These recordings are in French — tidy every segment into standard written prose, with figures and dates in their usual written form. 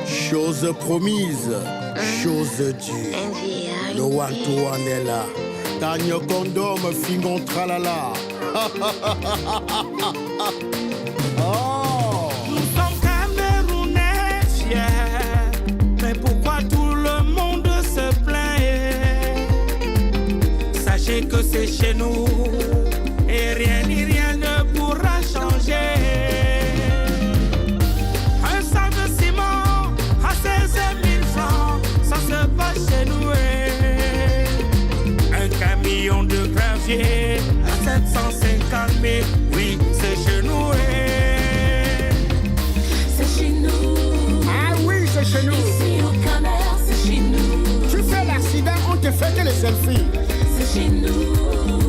Chose promise, chose due. Le one-to-one est là. Tagno condom, fingon tralala. Oh. Nous sommes Camerounais fiers, mais pourquoi tout le monde se plaint? Sachez que c'est chez nous et rien ni rien ne pourra changer. Un sac de ciment à 16 000 francs, ça se passe chez nous. Un camion de gravier à 750 000, oui, c'est chez nous. C'est chez nous. Ah oui, c'est chez nous. Ici au Cameroun, c'est chez nous. Tu fais l'accident, on te fait que les selfies. C'est chez nous.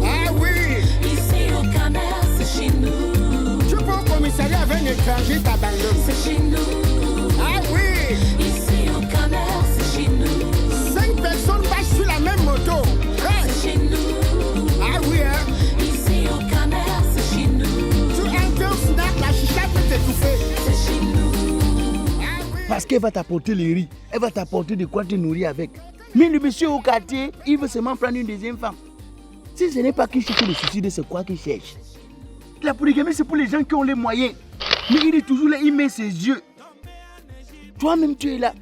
Ah oui. Ici au Cameroun, c'est chez nous. Tu peux au commissariat avec un étranger, t'abandonnes. C'est chez nous. Ah oui. Ici au Cameroun, c'est chez nous. 5 personnes passent sur la même moto. Hey. C'est chez nous. Ah oui, hein. Ici au Cameroun, c'est chez nous. Tu entres au snack, la chicha peut t'étouffer. C'est chez nous. Ah oui. Parce qu'elle va t'apporter les riz, elle va t'apporter de quoi te nourrir avec. Mais le monsieur au quartier, il veut seulement prendre une deuxième femme. Si ce n'est pas qu'il cherche le suicide, c'est quoi qu'il cherche? La polygamie, c'est pour les gens qui ont les moyens. Mais il est toujours là, il met ses yeux. Toi-même, tu es là.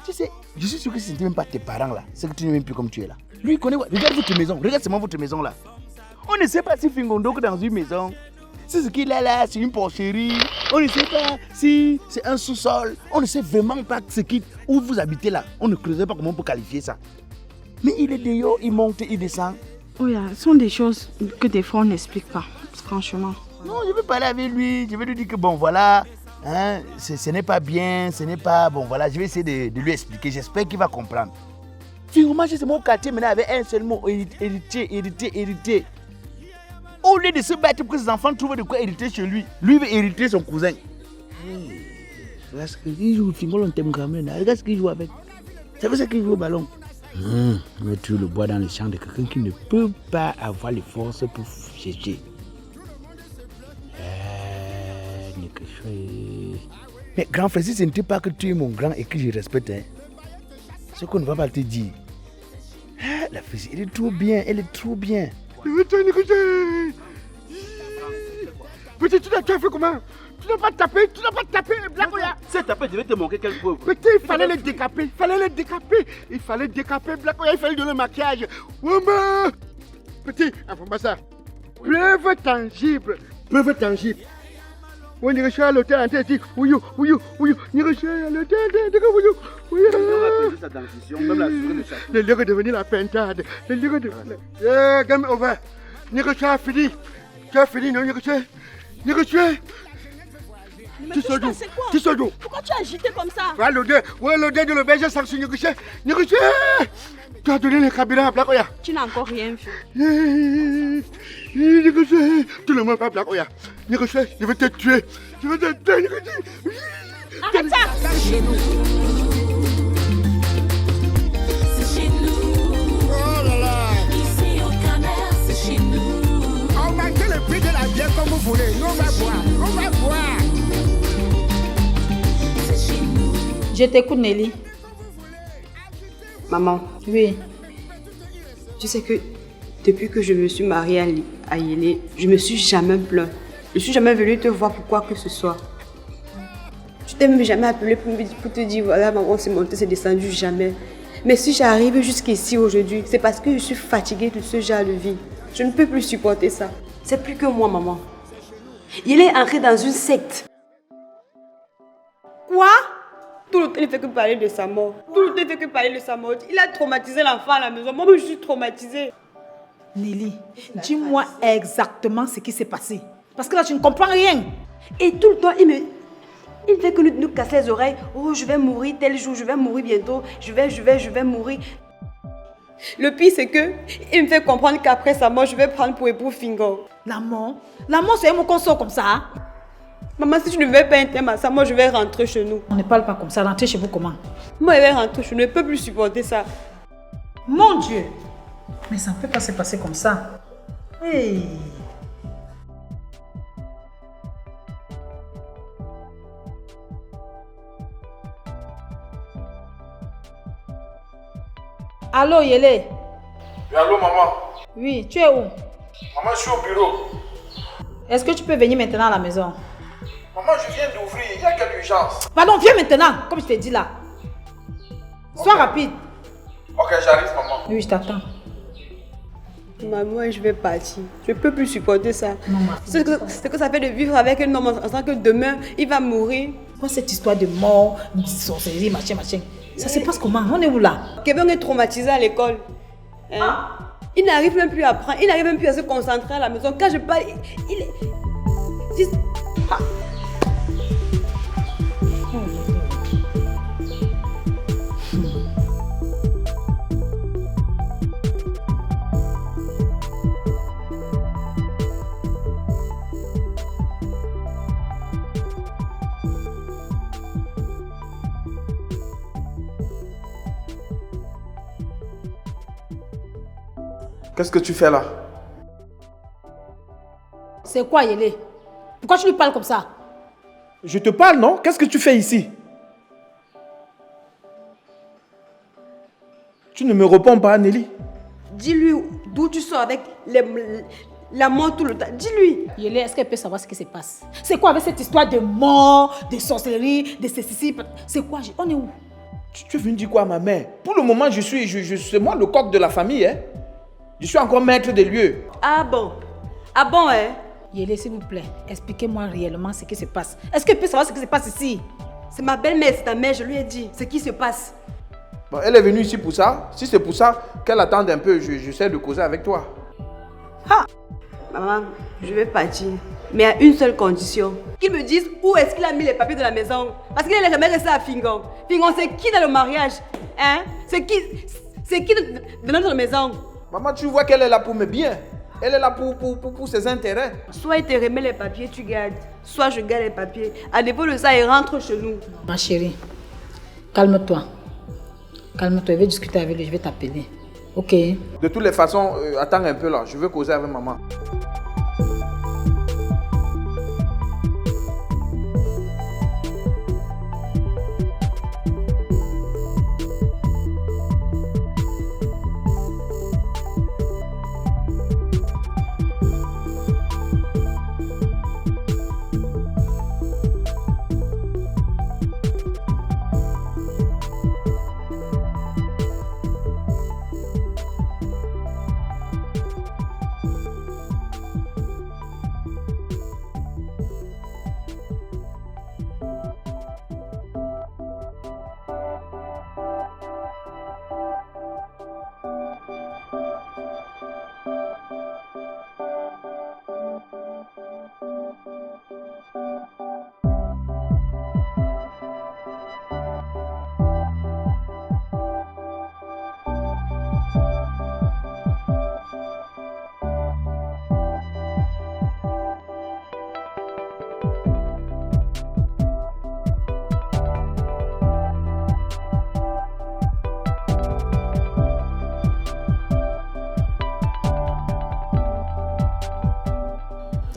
Tu sais, je suis sûr que ce n'était même pas tes parents là. C'est que tu n'es même plus comme tu es là. Lui, il connaît quoi? Regarde votre maison, regarde seulement votre maison là. On ne sait pas si Fingondo est dans une maison. Si ce qu'il a là, c'est une porcherie. On ne sait pas si c'est un sous-sol. On ne sait vraiment pas où vous habitez là. On ne creuse pas comment on peut qualifier ça. Mais il est dehors, il monte, il descend. Oui, ce sont des choses que des fois on n'explique pas, franchement. Non, je vais parler avec lui. Je vais lui dire que bon, voilà, hein, ce n'est pas bien, ce n'est pas... Bon, voilà, je vais essayer de lui expliquer. J'espère qu'il va comprendre. Finalement, c'est mon quartier maintenant avec un seul mot, hériter. Au lieu de se battre pour que ses enfants trouvent de quoi hériter chez lui, lui veut hériter son cousin. Regarde ce qu'il joue, Fingol, on t'aime quand même. Regarde ce qu'il joue avec. C'est pour ça qu'il joue au ballon. Mettre le bois dans le champ de quelqu'un qui ne peut pas avoir les forces pour chercher. Mais grand frère, si ce n'était pas que tu es mon grand et que je respecte, hein, ce qu'on ne va pas te dire. La fille, elle est trop bien, elle est trop bien. Petit, tu l'as fait comment? Tu n'as pas tapé, Black-Oya. C'est tapé, je vais te manquer quelques preuves. Petit, il fallait le décaper, il fallait décaper Black-Oya, il fallait donner le maquillage. Wamba! Petit, informe ça. Preuve tangible. On dirait que à l'hôtel, on t'a dit, oui, on dirait que à l'hôtel, On va peser sa dentition, même la souris de chaque. le lieu est devenu la pentade. Le lieu est devenu... Game over. Tu as fini. Non, négocier. Mais c'est quoi? Pourquoi tu as agité comme ça? Voilà l'odeur de l'auberge sans se négocier. Tu as donné le carburant à Black-Oya. Tu n'as encore rien vu. Négocier. Tu ne m'as pas Black-Oya. Négocier, je vais te tuer. Arrête ça! C'est chez nous. C'est chez nous. Oh là là. Ici au Cameroun, c'est chez nous. Augmentez le prix de la bière comme vous voulez. Nous, on va boire. C'est chez nous. Je t'écoute, Nelly. Maman, Oui. tu sais que depuis que je me suis mariée à Yélé, je me suis jamais plaint. Je suis jamais venue te voir pour quoi que ce soit. Je t'ai même jamais appelé pour te dire voilà maman c'est monté, c'est descendu, jamais. Mais si j'arrive jusqu'ici aujourd'hui, c'est parce que je suis fatiguée de ce genre de vie. Je ne peux plus supporter ça. C'est plus que moi, maman. Il est entré dans une secte. Quoi? Tout le temps, il ne fait que parler de sa mort. Il a traumatisé l'enfant à la maison. Moi, je suis traumatisée. Nelly, dis-moi exactement ce qui s'est passé. Parce que là, tu ne comprends rien. Et tout le temps, il fait que nous casser les oreilles. Oh, je vais mourir tel jour, je vais mourir bientôt. Je vais mourir. Le pire, c'est que il me fait comprendre qu'après sa mort, je vais prendre pour époux Fingo. La mort, c'est un mot qu'on sort comme ça. Hein? Maman, si tu ne veux pas un thème à ça, moi, je vais rentrer chez nous. On ne parle pas comme ça. Rentrer chez vous comment? Moi, je vais rentrer, je ne peux plus supporter ça. Mon Dieu! Mais ça ne peut pas se passer comme ça. Hey. Allô, Yélé? Oui, allô, maman? Oui, tu es où? Maman, je suis au bureau. Est-ce que tu peux venir maintenant à la maison? Maman, je viens d'ouvrir. Il y a quelle urgence? Pardon, viens maintenant, comme je t'ai dit là. Sois rapide. Ok, j'arrive, maman. Oui, je t'attends. Maman, je vais partir. Je peux plus supporter ça. Maman. C'est que ça fait de vivre avec un homme en sachant que demain, il va mourir. Quoi cette histoire de mort, de sorcellerie, machin, machin? Ça se passe comment? On est où là? Kevin est traumatisé à l'école. Hein? Il n'arrive même plus à apprendre. Il n'arrive même plus à se concentrer à la maison. Quand je parle, il est... Ah. Qu'est-ce que tu fais là? C'est quoi, Yélé? Pourquoi tu lui parles comme ça? Je te parle, non? Qu'est-ce que tu fais ici? Tu ne me réponds pas, Nelly. Dis-lui d'où tu sors avec la mort tout le temps. Dis-lui. Yélé, est-ce qu'elle peut savoir ce qui se passe? C'est quoi avec cette histoire de mort, de sorcellerie, de ceci? C'est quoi? On est où? Tu es venu dire quoi à ma mère? Pour le moment, c'est moi le coq de la famille, hein? Je suis encore maître des lieux. Ah bon? Ah bon, hein? Yélé, s'il vous plaît, expliquez-moi réellement ce qui se passe. Est-ce qu'elle peut savoir ce qui se passe ici? C'est ma belle-mère, c'est ta mère, je lui ai dit ce qui se passe. Bon, elle est venue ici pour ça. Si c'est pour ça qu'elle attend un peu, j'essaie de causer avec toi. Ah! Maman, je vais partir. Mais à une seule condition. Qu'il me dise où est-ce qu'il a mis les papiers de la maison. Parce qu'il n'est jamais resté à Fingon. Fingon, c'est qui dans le mariage? Hein? C'est qui dans notre maison? Maman, tu vois qu'elle est là pour mes biens. Elle est là pour ses intérêts. Soit il te remet les papiers, tu gardes. Soit je garde les papiers. À défaut de ça, il rentre chez nous. Ma chérie, calme-toi. Calme-toi, je vais discuter avec lui, je vais t'appeler. Ok? De toutes les façons, attends un peu là. Je veux causer avec maman.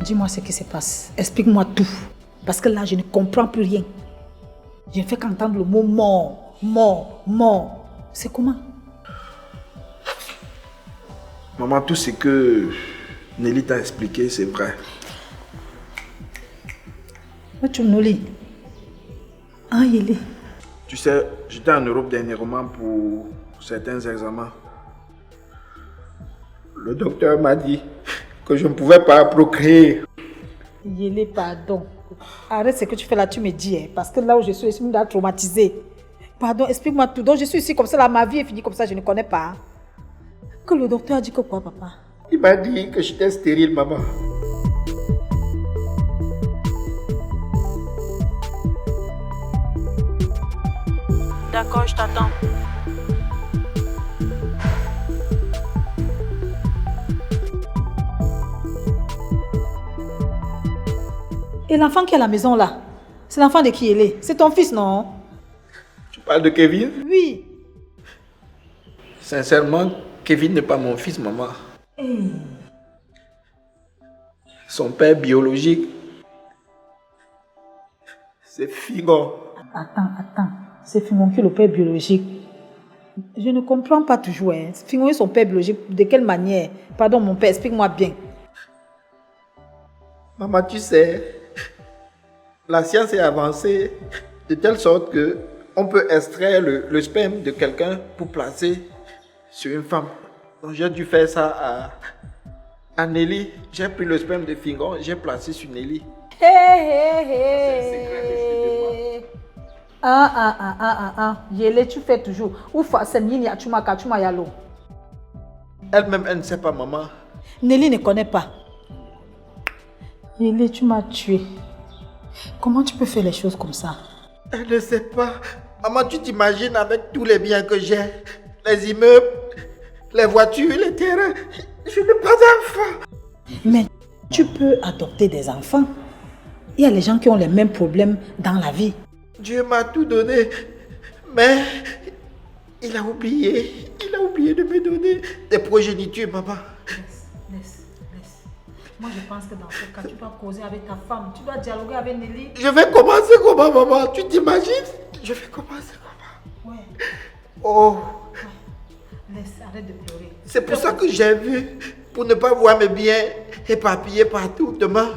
Dis-moi ce qui se passe. Explique-moi tout. Parce que là, je ne comprends plus rien. Je ne fais qu'entendre le mot mort, mort, mort. C'est comment? Maman, tout ce que Nelly t'a expliqué, c'est vrai. Où tu me lis? Ah, Yélé. Tu sais, j'étais en Europe dernièrement pour certains examens. Le docteur m'a dit que je ne pouvais pas procréer. Yélé, pardon. Arrête ce que tu fais là, tu me dis. Hein, parce que là où je suis traumatisée. Pardon, explique-moi tout. Donc je suis ici comme ça, là, ma vie est finie comme ça, je ne connais pas. Que le docteur a dit que quoi, papa? Il m'a dit que j'étais stérile, maman. D'accord, je t'attends. Et l'enfant qui est à la maison là, c'est l'enfant de qui il est? C'est ton fils, non? Tu parles de Kevin? Oui. Sincèrement, Kevin n'est pas mon fils, maman. Son père biologique, c'est Fingon. Attends. C'est Fingon qui est le père biologique. Je ne comprends pas toujours. Hein. Fingon est son père biologique. De quelle manière? Pardon, mon père, explique-moi bien. Maman, tu sais, la science est avancée de telle sorte que on peut extraire le sperme de quelqu'un pour placer sur une femme. Donc j'ai dû faire ça à Nelly. J'ai pris le sperme de Fingon, j'ai placé sur Nelly. Yele, tu fais toujours. Elle-même, elle ne sait pas, maman. Nelly ne connaît pas. Yele, tu m'as tué. Comment tu peux faire les choses comme ça? Elle ne sait pas. Maman, tu t'imagines avec tous les biens que j'ai, les immeubles, les voitures, les terrains. Je n'ai pas d'enfant. Mais tu peux adopter des enfants. Il y a les gens qui ont les mêmes problèmes dans la vie. Dieu m'a tout donné, mais il a oublié de me donner des progénitures, maman. Laisse. Moi, je pense que dans ce cas, tu dois causer avec ta femme. Tu dois dialoguer avec Nelly. Je vais commencer comment, maman? Tu t'imagines? Je vais commencer comment? Ouais. Oh. Ouais. Laisse, arrête de pleurer. C'est pour ça que j'ai vu, pour ne pas voir mes biens éparpillés partout. Demain,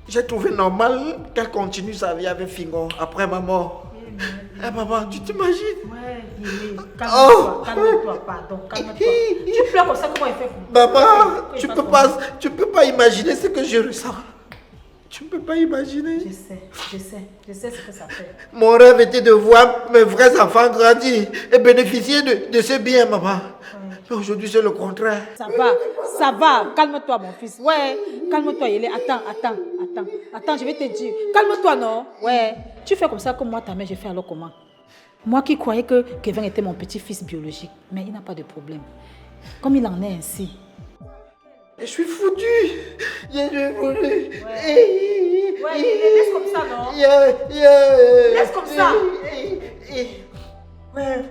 j'ai trouvé normal qu'elle continue sa vie avec Fingon après ma mort. Eh maman, tu t'imagines? Ouais, calme-toi, calme-toi, pardon, calme-toi. Tu pleures comme ça, comment il fait? Maman, tu peux pas imaginer ce que je ressens. Tu ne peux pas imaginer. Je sais ce que ça fait. Mon rêve était de voir mes vrais enfants grandir et bénéficier de ce bien, maman. Mais aujourd'hui, c'est le contraire. Ça va, calme-toi, mon fils. Ouais, calme-toi, Yélé. Attends, je vais te dire. Calme-toi, non? Ouais, tu fais comme ça comme moi, ta mère, je fais alors comment? Moi qui croyais que Kevin était mon petit-fils biologique, mais il n'a pas de problème. Comme il en est ainsi. Je suis foutu. Je suis foutu. Ouais, laisse comme ça, non? Laisse comme ça. Ouais.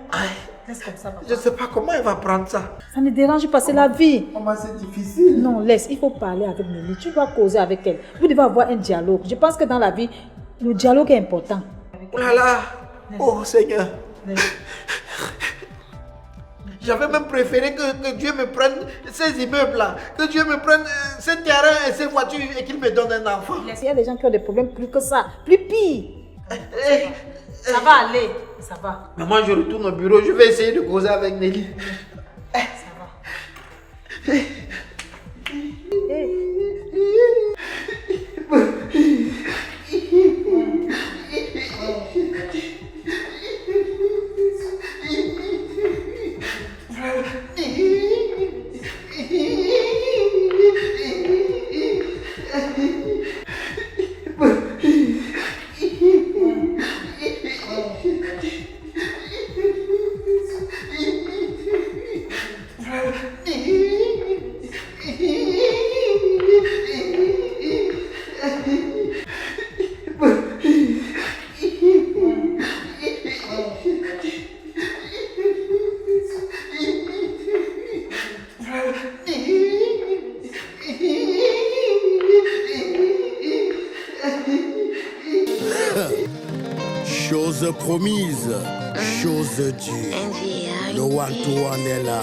Laisse comme ça, papa. Je ne sais pas comment elle va prendre ça. Ça ne dérange pas, c'est la vie. Maman, c'est difficile. Non, laisse, il faut parler avec Nelly. Tu dois causer avec elle. Vous devez avoir un dialogue. Je pense que dans la vie, le dialogue est important. Oh là là. Oh Seigneur. Laisse. J'avais même préféré que Dieu me prenne ces immeubles-là, que Dieu me prenne ces terrains et ces voitures et qu'il me donne un enfant. Il y a des gens qui ont des problèmes plus que ça, plus pire. Ça va aller, ça va. Maman, je retourne au bureau, je vais essayer de causer avec Nelly. Ça va. Chose promise, chose due. Le one-to-one est là.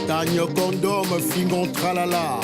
Gagne condom, Fingon tralala.